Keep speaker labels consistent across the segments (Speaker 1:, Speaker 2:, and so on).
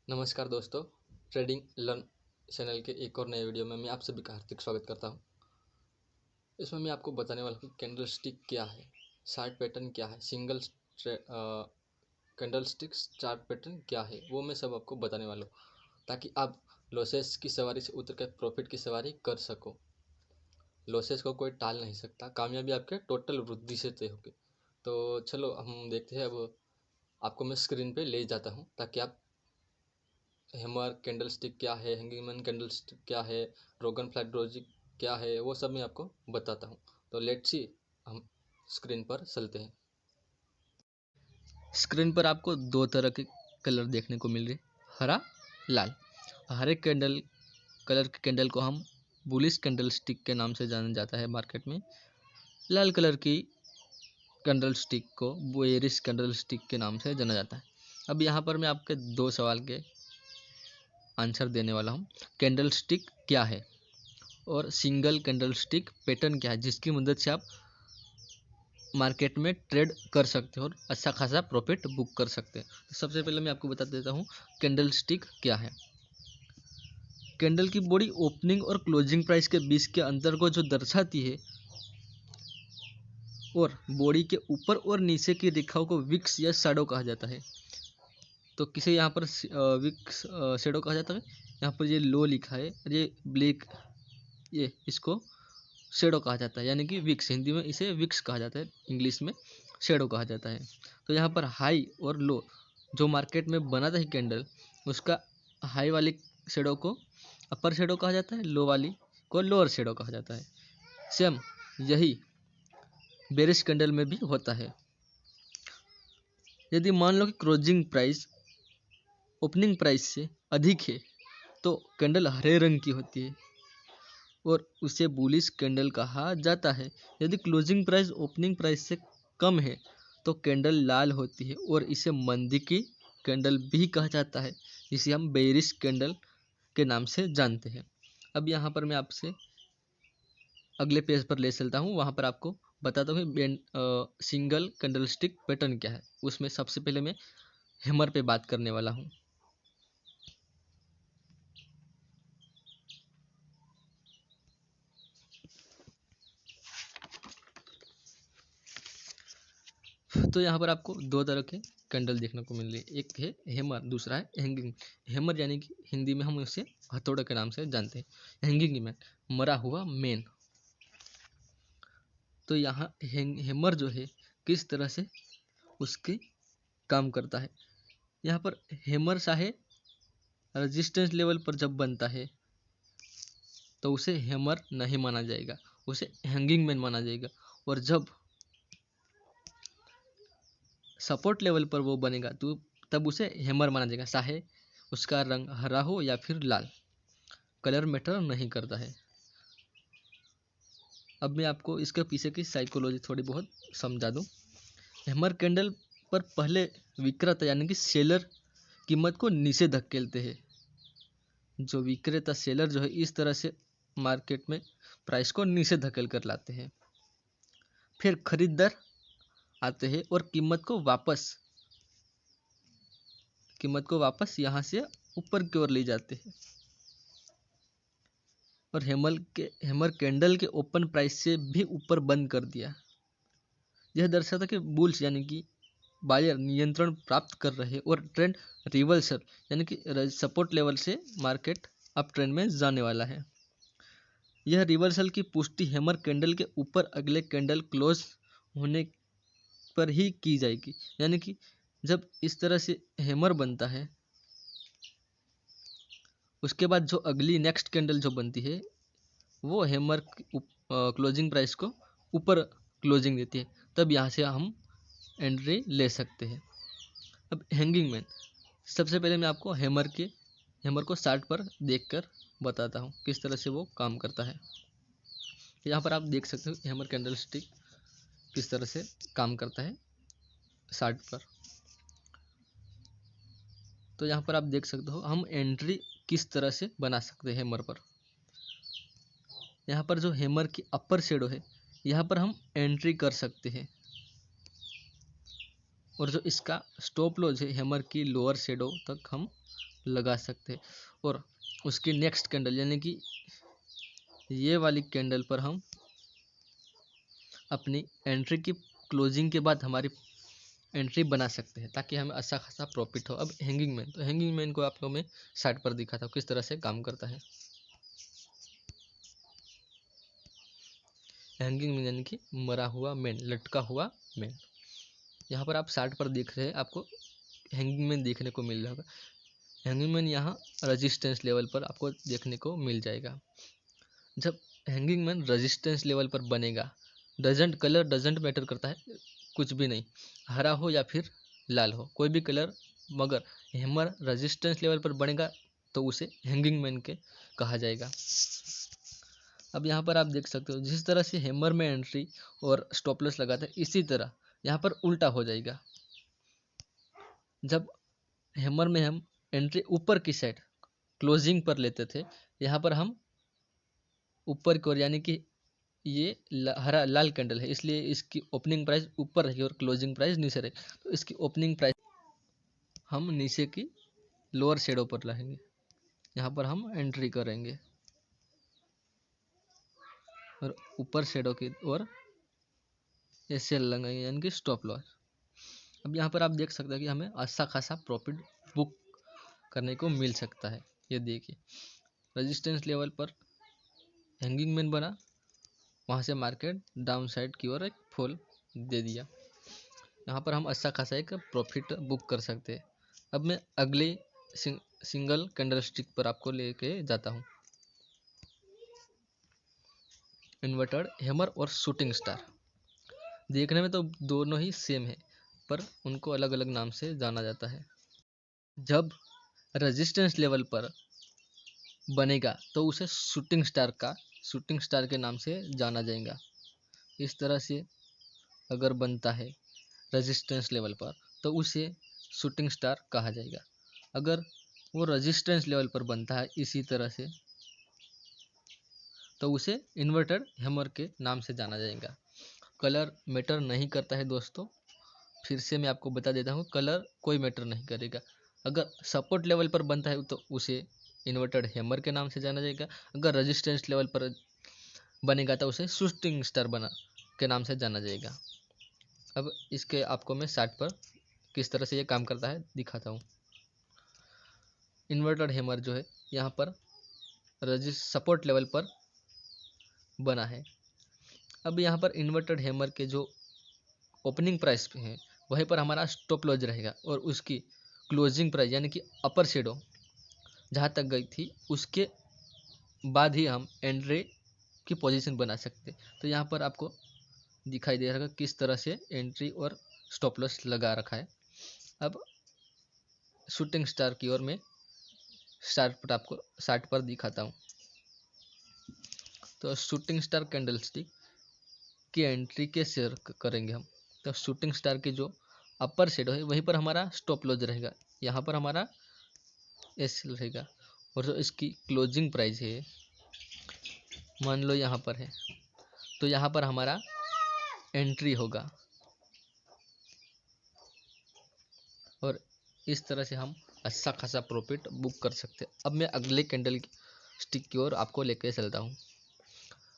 Speaker 1: नमस्कार दोस्तों, trading learn channel के एक और नए वीडियो में मैं आप सभी का हार्दिक स्वागत करता हूं। इसमें मैं आपको बताने वाला हूं कि कैंडल स्टिक क्या है, चार्ट पैटर्न क्या है, single candle sticks chart pattern क्या है, वो मैं सब आपको बताने वाला हूँ ताकि आप लॉसेस की सवारी से उतर कर प्रॉफिट की सवारी कर सको। लॉसेस को कोई टाल नहीं सकता, कामयाबी आपके टोटल वृद्धि से तय होगी। तो चलो हम देखते हैं। अब आपको मैं स्क्रीन पे ले जाता हूँ ताकि आप हैमर कैंडल स्टिक क्या है, हैंगिंगमैन कैंडल स्टिक क्या है, ड्रैगन फ्लाई डोजी क्या है, वो सब मैं आपको बताता हूँ। तो लेट्स सी, हम स्क्रीन पर चलते हैं। स्क्रीन पर आपको दो तरह के कलर देखने को मिल रहे, हरा, लाल। हरे कैंडल कलर के कैंडल को हम बुलिश कैंडल स्टिक के नाम से जाना जाता है मार्केट में। लाल कलर की कैंडल स्टिक को बेयरिश कैंडल स्टिक के नाम से जाना जाता है। अब यहाँ पर मैं आपके दो सवाल के आंसर देने वाला हूँ। कैंडल स्टिक क्या है और सिंगल कैंडल स्टिक पैटर्न क्या है, जिसकी मदद से आप मार्केट में ट्रेड कर सकते हो और अच्छा खासा प्रॉफिट बुक कर सकते हैं। तो सबसे पहले मैं आपको बता देता हूँ कैंडल स्टिक क्या है। कैंडल की बॉडी ओपनिंग और क्लोजिंग प्राइस के बीच के अंतर को जो दर्शाती है और बॉडी के ऊपर और नीचे की रेखाओं को विक्स या शैडो कहा जाता है। तो किसे यहाँ पर विक्स शैडो कहा जाता है। यहाँ पर ये लो लिखा है, ये ब्लैक, ये इसको शेडो कहा जाता है, यानी कि विक्स। हिंदी में इसे विक्स कहा जाता है, इंग्लिश में शेडो कहा जाता है। तो यहाँ पर हाई और लो जो मार्केट में बनाता है कैंडल, उसका हाई वाली शेडो को अपर शेडो कहा जाता है, लो वाली को लोअर शेडो कहा जाता है। सेम यही बेरिश कैंडल में भी होता है। यदि मान लो कि क्लोजिंग प्राइस ओपनिंग प्राइस से अधिक है तो कैंडल हरे रंग की होती है और उसे बुलिश कैंडल कहा जाता है। यदि क्लोजिंग प्राइस ओपनिंग प्राइस से कम है तो कैंडल लाल होती है और इसे मंदी की कैंडल भी कहा जाता है, जिसे हम बेयरिश कैंडल के नाम से जानते हैं। अब यहाँ पर मैं आपसे अगले पेज पर ले चलता हूँ, वहाँ पर आपको बताता हूँ सिंगल कैंडल स्टिक पैटर्न क्या है। उसमें सबसे पहले मैं हैमर पे बात करने वाला हूँ। तो यहाँ पर आपको दो तरह के कैंडल देखने को मिल रही है, एक है हैमर, दूसरा है हैंगिंग। हैमर यानी कि हिंदी में हम उसे हथौड़े के नाम से जानते हैं। हैंगिंग मैन, मरा हुआ मैन। तो यहाँ हैमर जो है किस तरह से उसके काम करता है। यहाँ पर हैमर चाहे रेजिस्टेंस लेवल पर जब बनता है तो उसे हैमर नहीं माना जाएगा, उसे हैंगिंग मैन माना जाएगा। और जब सपोर्ट लेवल पर वो बनेगा तो तब उसे हैमर माना जाएगा, चाहे उसका रंग हरा हो या फिर लाल, कलर मैटर नहीं करता है। अब मैं आपको इसके पीछे की साइकोलॉजी थोड़ी बहुत समझा दूं। हैमर कैंडल पर पहले विक्रेता यानी कि सेलर कीमत को नीचे धकेलते हैं। जो विक्रेता सेलर जो है इस तरह से मार्केट में प्राइस को नीचे धकेल कर लाते हैं। फिर खरीदार आते हैं और कीमत को वापस यहाँ से ऊपर की ओर ले जाते हैं और हैमर कैंडल के ओपन प्राइस से भी ऊपर बंद कर दिया। यह दर्शाता कि बुल्स यानी कि बायर नियंत्रण प्राप्त कर रहे और ट्रेंड रिवर्सल यानी कि सपोर्ट लेवल से मार्केट अप ट्रेंड में जाने वाला है। यह रिवर्सल की पुष्टि हैमर कैंडल के ऊपर अगले कैंडल क्लोज होने पर ही की जाएगी। यानी कि जब इस तरह से हैमर बनता है उसके बाद जो अगली नेक्स्ट कैंडल जो बनती है वो हैमर क्लोजिंग प्राइस को ऊपर क्लोजिंग देती है, तब यहाँ से हम एंट्री ले सकते हैं। अब हैंगिंग मैन, सबसे पहले मैं आपको हैमर को चार्ट पर देखकर बताता हूँ किस तरह से वो काम करता है। यहाँ पर आप देख सकते हो हैमर कैंडल स्टिक किस तरह से काम करता है चार्ट पर। तो यहाँ पर आप देख सकते हो हम एंट्री किस तरह से बना सकते हैं हैमर पर। यहाँ पर जो हैमर की अपर शेडो है यहाँ पर हम एंट्री कर सकते हैं और जो इसका स्टॉप लॉस है हैमर की लोअर शेडो तक हम लगा सकते हैं। और उसकी नेक्स्ट कैंडल यानी कि ये वाली कैंडल पर हम अपनी एंट्री की क्लोजिंग के बाद हमारी एंट्री बना सकते हैं ताकि हमें अच्छा खासा प्रॉफिट हो। अब हैंगिंग मैन, तो हैंगिंग मैन को आप लोग मैं साइड पर दिखाता हूँ किस तरह से काम करता है। हैंगिंग मैन यानी कि मरा हुआ मैन, लटका हुआ मैन। यहाँ पर आप साइड पर देख रहे हैं, आपको हैंगिंग मैन देखने को मिल जाएगा। हैंगिंग मैन यहाँ रेजिस्टेंस लेवल पर आपको देखने को मिल जाएगा। जब हैंगिंग मैन रेजिस्टेंस लेवल पर बनेगा, कलर डजेंट मैटर करता है, कुछ भी नहीं, हरा हो या फिर लाल हो, कोई भी कलर, मगर हैमर रेजिस्टेंस लेवल पर बनेगा तो उसे हैंगिंग मैन के कहा जाएगा। अब यहाँ पर आप देख सकते हो जिस तरह से हैमर में एंट्री और स्टॉप लॉस लगाते हैं, इसी तरह यहाँ पर उल्टा हो जाएगा। जब हैमर में हम एंट्री ऊपर की साइड क्लोजिंग पर लेते थे, यहाँ पर हम ऊपर की ओर, यानी कि ये हरा लाल कैंडल है इसलिए इसकी ओपनिंग प्राइस ऊपर रहेगी और क्लोजिंग प्राइस नीचे रहेगी। तो इसकी ओपनिंग प्राइस हम नीचे की लोअर शेडो पर लाएंगे, यहाँ पर हम एंट्री करेंगे और ऊपर शेडो की ओर एसएल लगाएंगे यानी कि स्टॉप लॉस। अब यहाँ पर आप देख सकते हैं कि हमें अच्छा खासा प्रॉफिट बुक करने को मिल सकता है। ये देखिए रेजिस्टेंस लेवल पर हैंगिंग मैन बना, वहाँ से मार्केट डाउन साइड की ओर एक फॉल दे दिया, यहाँ पर हम अच्छा खासा एक प्रॉफिट बुक कर सकते हैं। अब मैं अगले सिंगल कैंडल स्टिक पर आपको लेके जाता हूँ। इन्वर्टेड हैमर और शूटिंग स्टार, देखने में तो दोनों ही सेम है पर उनको अलग अलग नाम से जाना जाता है। जब रेजिस्टेंस लेवल पर बनेगा तो उसे शूटिंग स्टार के नाम से जाना जाएगा। इस तरह से अगर बनता है रेजिस्टेंस लेवल पर तो उसे शूटिंग स्टार कहा जाएगा। अगर वो रेजिस्टेंस लेवल पर बनता है इसी तरह से तो उसे इन्वर्टेड हैमर के नाम से जाना जाएगा। कलर मैटर नहीं करता है दोस्तों, फिर से मैं आपको बता देता हूँ, कलर कोई मैटर नहीं करेगा। अगर सपोर्ट लेवल पर बनता है तो उसे इन्वर्टेड हैमर के नाम से जाना जाएगा। अगर रेजिस्टेंस लेवल पर बनेगा तो उसे शूटिंग स्टार बना के नाम से जाना जाएगा। अब इसके आपको मैं साइड पर किस तरह से ये काम करता है दिखाता हूँ। इन्वर्टेड हैमर जो है यहाँ पर सपोर्ट लेवल पर बना है। अब यहाँ पर इन्वर्टेड हैमर के जो ओपनिंग प्राइस पे है वहीं पर हमारा स्टॉप लॉस रहेगा और उसकी क्लोजिंग प्राइस यानी कि अपर शेडो जहाँ तक गई थी उसके बाद ही हम एंट्री की पोजीशन बना सकते। तो यहाँ पर आपको दिखाई दे रहा है किस तरह से एंट्री और स्टॉप लॉस लगा रखा है। अब शूटिंग स्टार की ओर मैं आपको चार्ट पर दिखाता हूँ। तो शूटिंग स्टार कैंडल स्टिक की एंट्री के शेयर करेंगे हम। तो शूटिंग स्टार की जो अपर शेडो है वहीं पर हमारा स्टॉप लॉस रहेगा, यहाँ पर हमारा एस रहेगा और जो इसकी क्लोजिंग प्राइस है मान लो यहाँ पर है तो यहाँ पर हमारा एंट्री होगा और इस तरह से हम अच्छा खासा प्रॉफिट बुक कर सकते हैं। अब मैं अगले कैंडल स्टिक की ओर आपको लेकर चलता हूँ।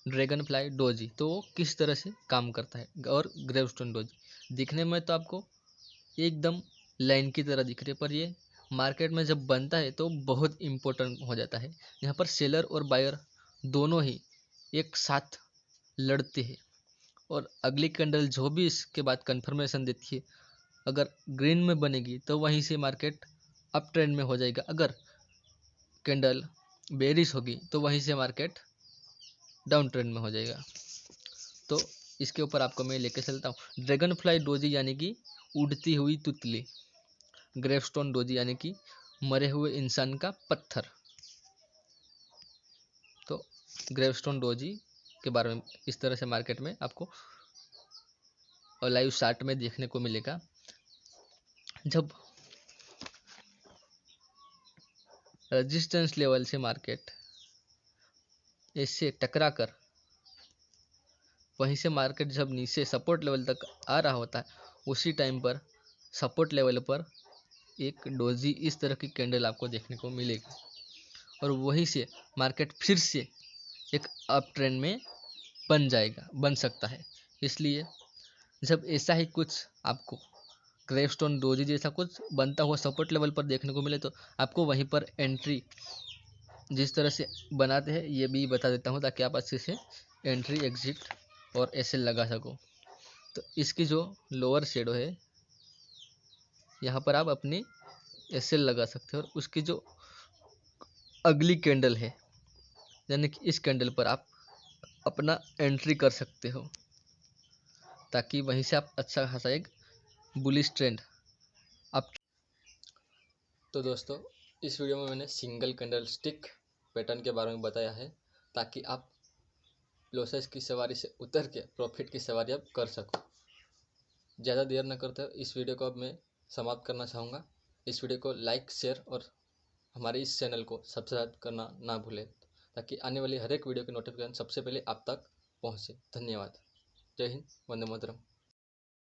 Speaker 1: ड्रैगन फ्लाई डोजी, तो वो किस तरह से काम करता है और ग्रेवस्टोन डोजी दिखने में तो आपको एकदम लाइन की तरह दिख रही है पर ये मार्केट में जब बनता है तो बहुत इम्पोर्टेंट हो जाता है। यहाँ पर सेलर और बायर दोनों ही एक साथ लड़ते हैं और अगली कैंडल जो भी इसके बाद कंफर्मेशन देती है अगर ग्रीन में बनेगी तो वहीं से मार्केट अप ट्रेंड में हो जाएगा, अगर कैंडल बेरिश होगी तो वहीं से मार्केट डाउन ट्रेंड में हो जाएगा। तो इसके ऊपर आपको मैं लेके चलता हूँ। ड्रैगन फ्लाई डोजी यानी कि उड़ती हुई तितली, ग्रेवस्टोन डोजी यानी कि मरे हुए इंसान का पत्थर। तो ग्रेवस्टोन डोजी के बारे में इस तरह से मार्केट में आपको लाइव चार्ट में देखने को मिलेगा। जब रेजिस्टेंस लेवल से मार्केट इससे टकरा कर वहीं से मार्केट जब नीचे सपोर्ट लेवल तक आ रहा होता है उसी टाइम पर सपोर्ट लेवल पर एक डोजी इस तरह की कैंडल आपको देखने को मिलेगी और वहीं से मार्केट फिर से एक अप ट्रेंड में बन सकता है। इसलिए जब ऐसा ही कुछ आपको क्रेवस्टोन डोजी जैसा कुछ बनता हुआ सपोर्ट लेवल पर देखने को मिले तो आपको वहीं पर एंट्री जिस तरह से बनाते हैं ये भी बता देता हूँ, ताकि आप अच्छे से एंट्री एग्जिट और एसएल लगा सको। तो इसकी जो लोअर शेडो है यहाँ पर आप अपनी एसएल लगा सकते हो और उसकी जो अगली कैंडल है यानी कि इस कैंडल पर आप अपना एंट्री कर सकते हो, ताकि वहीं से आप अच्छा खासा एक बुलिश ट्रेंड आप। तो दोस्तों, इस वीडियो में मैंने सिंगल कैंडल स्टिक पैटर्न के बारे में बताया है, ताकि आप लॉसेस की सवारी से उतर के प्रॉफिट की सवारी आप कर सको। ज़्यादा देर न करते हुए इस वीडियो को अब मैं समाप्त करना चाहूँगा। इस वीडियो को लाइक, शेयर और हमारे इस चैनल को सब्सक्राइब करना ना भूलें, ताकि आने वाली हर एक वीडियो की नोटिफिकेशन सबसे पहले आप तक पहुँचे। धन्यवाद। जय हिंद, वंदे मातरम।